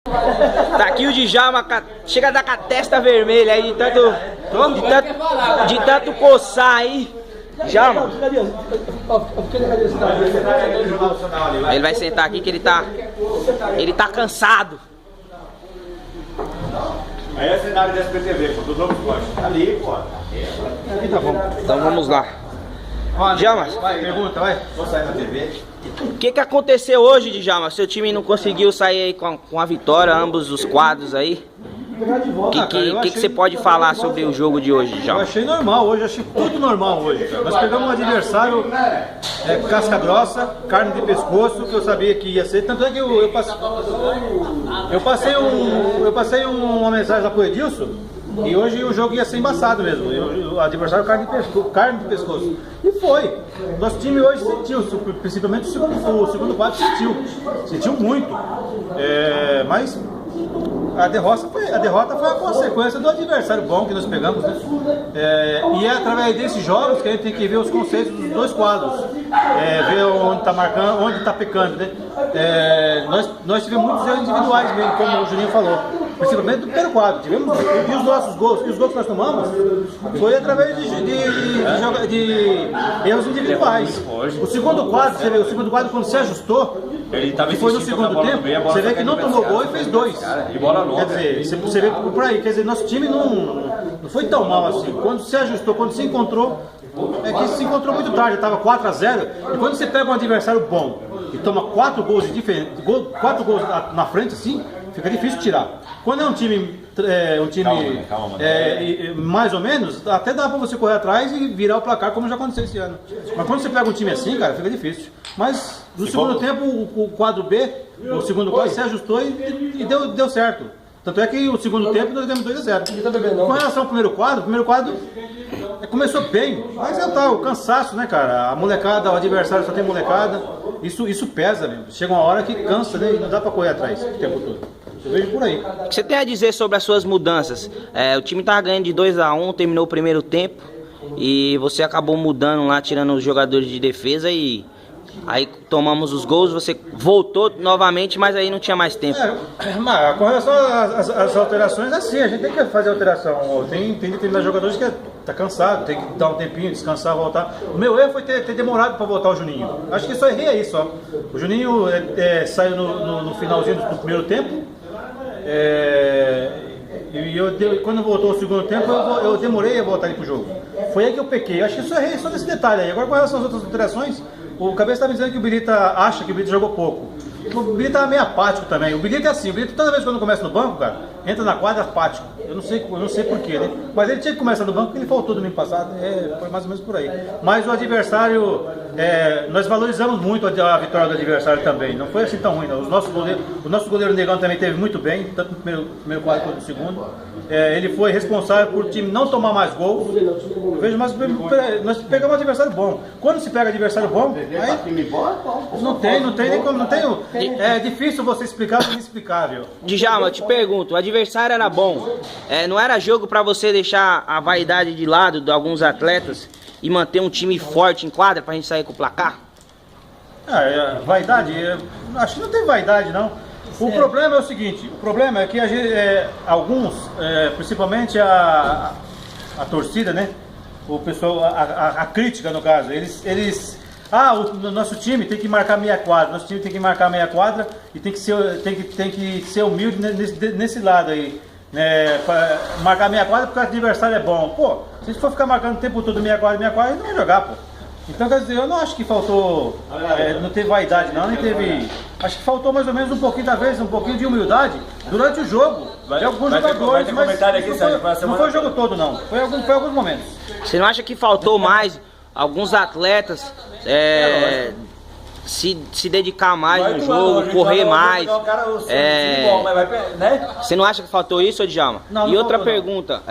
Tá aqui o Djalma, chega a dar com a testa vermelha aí, de tanto coçar aí. Djalma. Ele vai sentar aqui que ele tá cansado. Aí é cenário da SPTV, pô, dos outros gostos. Ali, pô. Aqui tá bom. Então vamos lá. Djalma, Vai, pergunta, vai. Vou sair na TV. O que aconteceu hoje, Djalma? Seu time não conseguiu sair aí com a vitória, ambos os quadros aí. O que você pode falar sobre o jogo de hoje, Djalma? Eu achei normal hoje, achei tudo normal hoje, cara. Nós pegamos um adversário casca grossa, carne de pescoço, que eu sabia que ia ser. Tanto é que eu passei uma mensagem lá pro Edilson, e hoje o jogo ia ser embaçado mesmo. O adversário carne de pescoço. E foi. Nosso time hoje sentiu, principalmente o segundo quadro sentiu muito. Mas a derrota foi a consequência do adversário bom que nós pegamos, né? E é através desses jogos que a gente tem que ver os conceitos dos dois quadros, ver onde está marcando, onde está pecando, né? Nós tivemos muitos erros individuais mesmo, como o Juninho falou, principalmente do primeiro quadro. Tivemos, e os nossos gols, os gols que nós tomamos foi através de erros individuais. O segundo quadro, você vê, o segundo quadro quando se ajustou, que foi no segundo tempo, você vê que não tomou gol e fez dois. Quer dizer, você vê por aí, quer dizer, nosso time não foi tão mal assim. Quando se ajustou, quando se encontrou, que se encontrou muito tarde, estava 4-0. E quando você pega um adversário bom e toma 4 gols na frente, assim, fica difícil tirar. Quando é um time mais ou menos, até dá pra você correr atrás e virar o placar, como já aconteceu esse ano. Mas quando você pega um time assim, cara, fica difícil. Mas no segundo tempo, o quadro B, o segundo quadro se ajustou e deu certo. Tanto é que o segundo tempo nós demos 2-0. Com relação ao primeiro quadro começou bem, mas o cansaço, né, cara? A molecada, o adversário só tem molecada, isso pesa mesmo. Chega uma hora que cansa, né? E não dá pra correr atrás o tempo todo. Eu vejo por aí. O que você tem a dizer sobre as suas mudanças? O time tava ganhando de 2-1, terminou o primeiro tempo e você acabou mudando lá, tirando os jogadores de defesa e aí tomamos os gols, você voltou novamente, mas aí não tinha mais tempo. Mas com relação às alterações, assim, a gente tem que fazer alteração. Tem determinados jogadores que tá cansado, tem que dar um tempinho, descansar, voltar. O meu erro foi ter demorado para voltar o Juninho. Acho que só errei aí só. O Juninho saiu no finalzinho do primeiro tempo. E quando voltou o segundo tempo, eu demorei a voltar pro jogo. Foi aí que eu pequei. Eu acho que só errei só nesse detalhe aí. Agora com relação às outras alterações, o Cabeça está me dizendo que o Birita acha que o Birita jogou pouco. O Birita tá meio apático também. O Birita é assim, o Birita toda vez quando começa no banco, cara, entra na quadra apático. Eu não sei porquê, né? Mas ele tinha que começar no banco porque ele faltou domingo passado. Foi mais ou menos por aí. Mas o adversário, nós valorizamos muito a vitória do adversário também. Não foi assim tão ruim, não. O nosso goleiro Negão também teve muito bem, tanto no primeiro quadro quanto no segundo. Ele foi responsável por o time não tomar mais gols. Vejo, mas nós pegamos um adversário bom. Quando se pega adversário bom, aí não tem nem como, é difícil você explicar o inexplicável. Djalma, eu te pergunto, o adversário era bom, não era jogo pra você deixar a vaidade de lado de alguns atletas e manter um time forte em quadra pra gente sair com o placar? Vaidade? Acho que não tem vaidade, não. O problema é o seguinte, o problema é que alguns, principalmente a torcida, né? O pessoal, a crítica no caso, o nosso time tem que marcar meia quadra, nosso time tem que marcar meia quadra e tem que ser humilde nesse lado aí, né? Pra marcar meia quadra porque o adversário é bom. Pô, se a gente for ficar marcando o tempo todo meia quadra, ele não vai jogar, pô. Então, quer dizer, eu não acho que faltou, não teve vaidade não, nem teve, acho que faltou mais ou menos um pouquinho da vez, um pouquinho de humildade durante o jogo, de alguns jogadores, mas não foi o jogo todo não, foi alguns momentos. Você não acha que faltou mais alguns atletas se dedicar mais no jogo, correr mais? Você não acha que faltou isso, Djalma? E outra pergunta,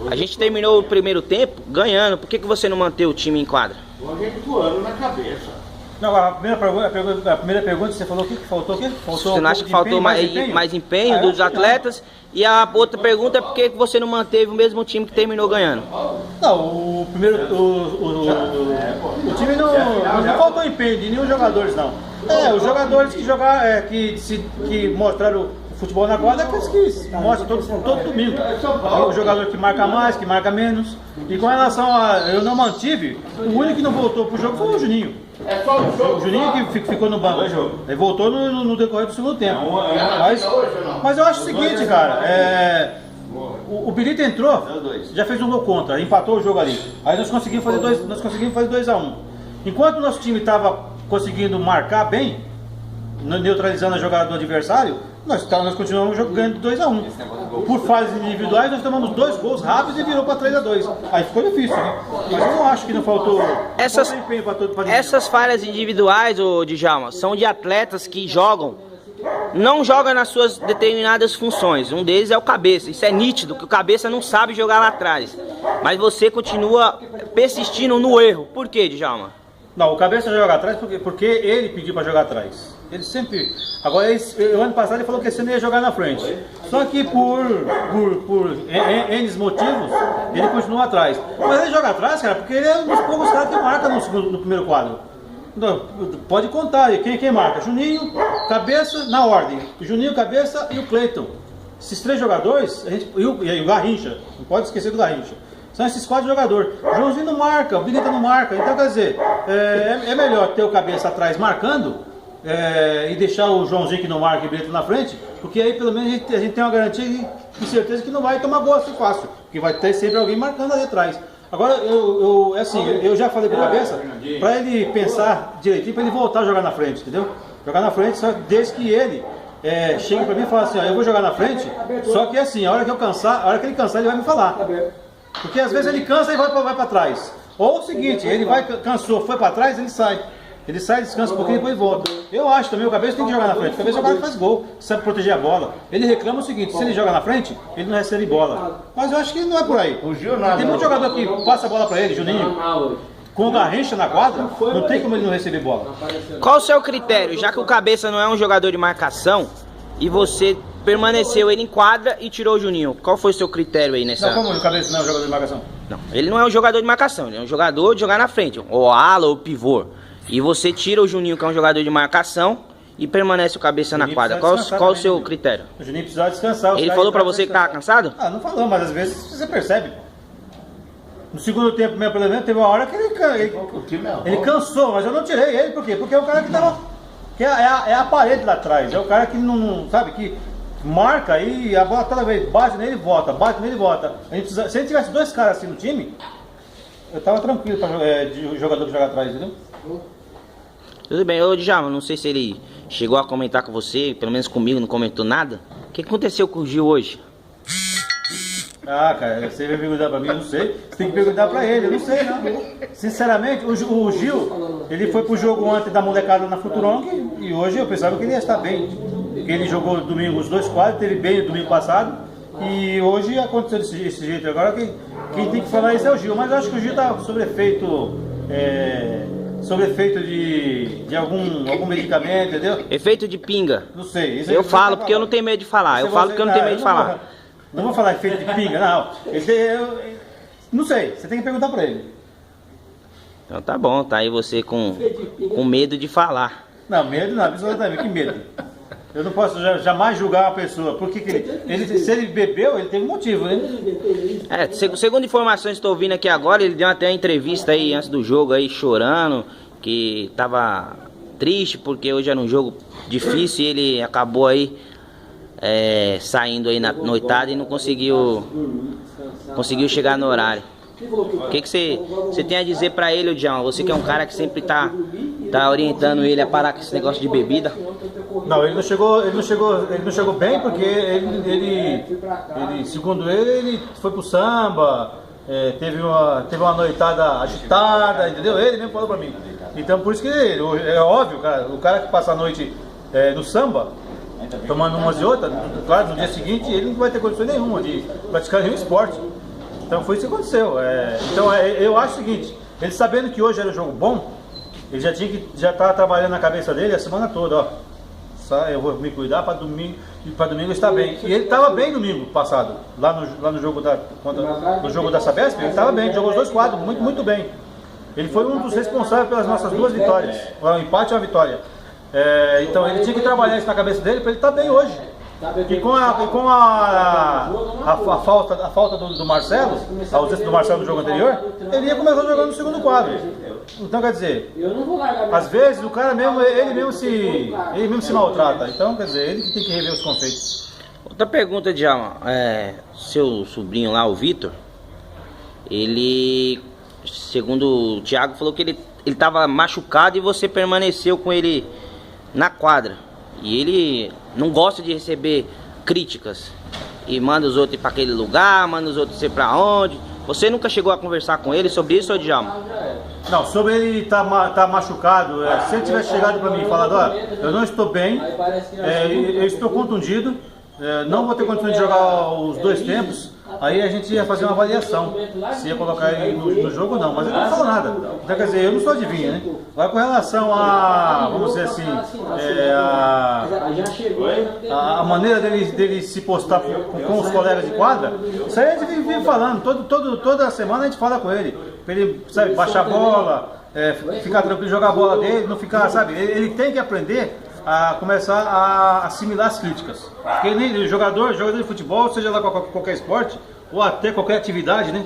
a gente terminou o primeiro tempo ganhando, por que você não manteve o time em quadra? A gente voando na cabeça. Não, a primeira pergunta você falou o que faltou? Você não acha que faltou mais empenho dos atletas? E a outra pergunta é por que você não manteve o mesmo time que terminou ganhando? Não, o time não faltou empenho de nenhum jogadores não. Os jogadores que jogaram, que mostraram o futebol na quadra é aqueles que mostram todo domingo. O jogador que marca mais, que marca menos. E com relação a eu não mantive, o único que não voltou pro jogo foi o Juninho. O Juninho que ficou no banco. Ele voltou no decorrer do segundo tempo. Mas eu acho o seguinte, cara, o Birita entrou, já fez um gol contra, empatou o jogo ali. Aí nós conseguimos fazer 2-1. Enquanto o nosso time estava conseguindo marcar bem, neutralizando a jogada do adversário, nós continuamos ganhando 2-1. Por falhas individuais, nós tomamos 2 gols rápidos e virou para 3-2. Aí ficou difícil, né? Mas eu não acho que não faltou empenho para todo. Essas falhas individuais, ô Djalma, são de atletas que não jogam nas suas determinadas funções. Um deles é o Cabeça. Isso é nítido, que o Cabeça não sabe jogar lá atrás. Mas você continua persistindo no erro. Por quê, Djalma? Não, o Cabeça joga atrás porque ele pediu para jogar atrás. Ele sempre... Agora, o ano passado ele falou que esse ano ia jogar na frente. Só que por N motivos, ele continua atrás. Mas ele joga atrás, cara, porque ele é um dos poucos caras que marca no primeiro quadro. Então, pode contar, quem marca? Juninho, Cabeça, na ordem. O Juninho, Cabeça e o Cleiton. Esses 3 jogadores, e o Garrincha, não pode esquecer do Garrincha. São esses 4 jogadores. O Joãozinho não marca, o Birita não marca. Então, quer dizer, é melhor ter o Cabeça atrás marcando e deixar o Joãozinho que não marca e o Birita na frente, porque aí pelo menos a gente tem uma garantia e certeza que não vai tomar gol assim fácil, porque vai ter sempre alguém marcando ali atrás. Agora, eu já falei pro Cabeça, para ele pensar direitinho, para ele voltar a jogar na frente, entendeu? Jogar na frente, só desde que ele chega para mim e fala assim, ó, eu vou jogar na frente, só que assim, a hora que ele cansar, ele vai me falar. Porque às vezes ele cansa e vai para trás. Ou o seguinte, ele cansou, foi para trás, ele sai. Ele sai, descansa um pouquinho e depois volta. Eu acho também, o Cabeça tem que jogar na frente. O Cabeça é o cara que faz gol, sabe proteger a bola. Ele reclama o seguinte, se ele joga na frente, ele não recebe bola. Mas eu acho que não é por aí. Tem muito jogador que passa a bola para ele, Juninho. Com o Garrincha na quadra, não tem como ele não receber bola. Qual o seu critério? Já que o Cabeça não é um jogador de marcação, e você permaneceu ele em quadra e tirou o Juninho, qual foi o seu critério aí nessa... Não, como o Cabeça não é um jogador de marcação? Não, ele não é um jogador de marcação, ele é um jogador de jogar na frente, ou ala ou pivô. E você tira o Juninho, que é um jogador de marcação, e permanece o Cabeça na quadra. Qual o seu critério? O Juninho precisava descansar. Ele falou pra você que tava cansado? Ah, não falou, mas às vezes você percebe. No segundo tempo mesmo, pelo menos, teve uma hora que ele cansou, mas eu não tirei ele, por quê? Porque é o cara que tava... Que é a parede lá atrás, é o cara que não sabe, que marca e a bola toda vez bate nele e volta, bate nele e volta. Se a gente tivesse 2 caras assim no time, eu tava tranquilo de jogador que joga atrás, entendeu? Tudo bem, ô Djalma, não sei se ele chegou a comentar com você, pelo menos comigo não comentou nada. O que aconteceu com o Gil hoje? Ah, cara, você vai perguntar pra mim, eu não sei. Você tem que perguntar pra ele, eu não sei não. Sinceramente, o Gil, ele foi pro jogo ontem da molecada na Futurong e hoje eu pensava que ele ia estar bem. Porque ele jogou domingo os 2 quadros, teve bem no domingo passado e hoje aconteceu desse jeito. Agora quem tem que falar isso é o Gil, mas eu acho que o Gil tá sob efeito de algum medicamento, entendeu? Efeito de pinga. Não sei. Eu falo porque eu não tenho medo de falar. Eu falo porque eu não tenho medo de falar. Não vou falar efeito de pinga, não. Não sei, você tem que perguntar pra ele. Então tá bom, tá aí você com medo de falar. Não, medo não, absolutamente, que medo. Eu não posso jamais julgar uma pessoa. Porque se ele bebeu, ele tem um motivo, né? Segundo informações que estou ouvindo aqui agora, ele deu até uma entrevista aí antes do jogo aí chorando, que tava triste porque hoje era um jogo difícil e ele acabou aí saindo aí na noitada e não conseguiu chegar no horário. O que você tem a dizer pra ele, Djalma? Você que é um cara que sempre tá orientando ele a parar com esse negócio de bebida. Não, ele não chegou bem porque ele segundo ele foi pro samba, teve uma noitada agitada, entendeu? Ele mesmo falou pra mim. Então por isso que é óbvio, cara, o cara que passa a noite no samba, tomando umas e outras, claro, no dia seguinte ele não vai ter condição nenhuma de praticar nenhum esporte. Então foi isso que aconteceu. Então eu acho o seguinte, ele sabendo que hoje era um jogo bom, ele já estava trabalhando na cabeça dele a semana toda, ó. Eu vou me cuidar para domingo estar bem. E ele estava bem domingo passado, lá no jogo no jogo da Sabesp, ele estava bem, jogou os 2 quadros, muito, muito bem. Ele foi um dos responsáveis pelas nossas 2 vitórias, um empate e uma vitória. Então ele tinha que trabalhar isso na cabeça dele para ele estar bem hoje. E com a falta do Marcelo, a ausência do Marcelo no jogo anterior, ele ia começar jogando no segundo quadro. Então quer dizer, às vezes o cara mesmo, ele mesmo se maltrata. Então quer dizer, ele que tem que rever os conceitos. Outra pergunta, Djalma, seu sobrinho lá, o Vitor, ele, segundo o Thiago, falou que ele estava machucado e você permaneceu com ele na quadra. E ele não gosta de receber críticas e manda os outros ir para aquele lugar, manda os outros ir para onde. Você nunca chegou a conversar com ele sobre isso, Djalma? Não, sobre ele tá machucado, se ele tivesse chegado para mim e falado, eu não estou bem, eu estou contundido, não vou ter condições de jogar os 2 tempos, aí a gente ia fazer uma avaliação, se ia colocar ele no jogo ou não, mas ele não falou nada. Então quer dizer, eu não sou adivinha, né? Agora com relação a, vamos dizer assim, a maneira dele se postar com os colegas de quadra, isso aí a gente vive falando, toda semana a gente fala com ele, pra ele, sabe, baixar a bola, ficar tranquilo, jogar a bola dele, não ficar, sabe, ele tem que aprender a começar a assimilar as críticas. Porque nem jogador de futebol, seja lá qualquer esporte, ou até qualquer atividade, né,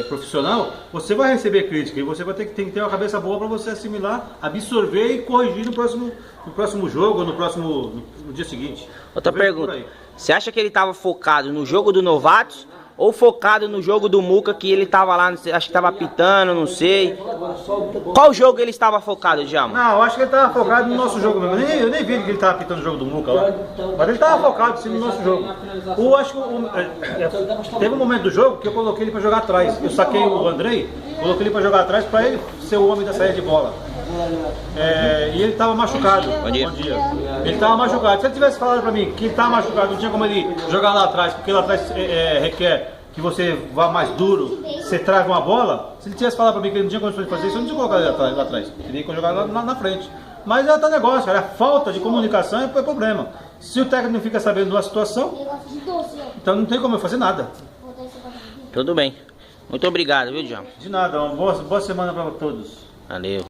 profissional, você vai receber crítica e você vai ter que ter uma cabeça boa para você assimilar, absorver e corrigir no próximo jogo, no dia seguinte. Outra pergunta, você acha que ele estava focado no jogo do Novatos ou focado no jogo do Muca, que ele estava lá, acho que estava apitando, não sei. Qual jogo ele estava focado, Djalma? Não, eu acho que ele estava focado no nosso jogo mesmo. Eu nem vi que ele estava apitando o jogo do Muca lá. Mas ele estava focado sim no nosso jogo. Teve um momento do jogo que eu coloquei ele para jogar atrás. Eu saquei o Andrei, coloquei ele para jogar atrás para ele ser o homem da saída de bola. E ele estava machucado. Bom dia. Ele estava machucado. Se ele tivesse falado para mim que ele estava machucado, não tinha como ele jogar lá atrás, porque lá atrás requer que você vá mais duro, você traga uma bola. Se ele tivesse falado para mim que ele não tinha condições de fazer isso, eu não tinha colocado ele lá atrás. Ele ia jogar lá na frente. Mas é outro negócio, cara. A falta de comunicação é problema. Se o técnico não fica sabendo de uma situação, então não tem como eu fazer nada. Tudo bem. Muito obrigado, viu, Djalma? De nada. Uma boa semana para todos. Valeu.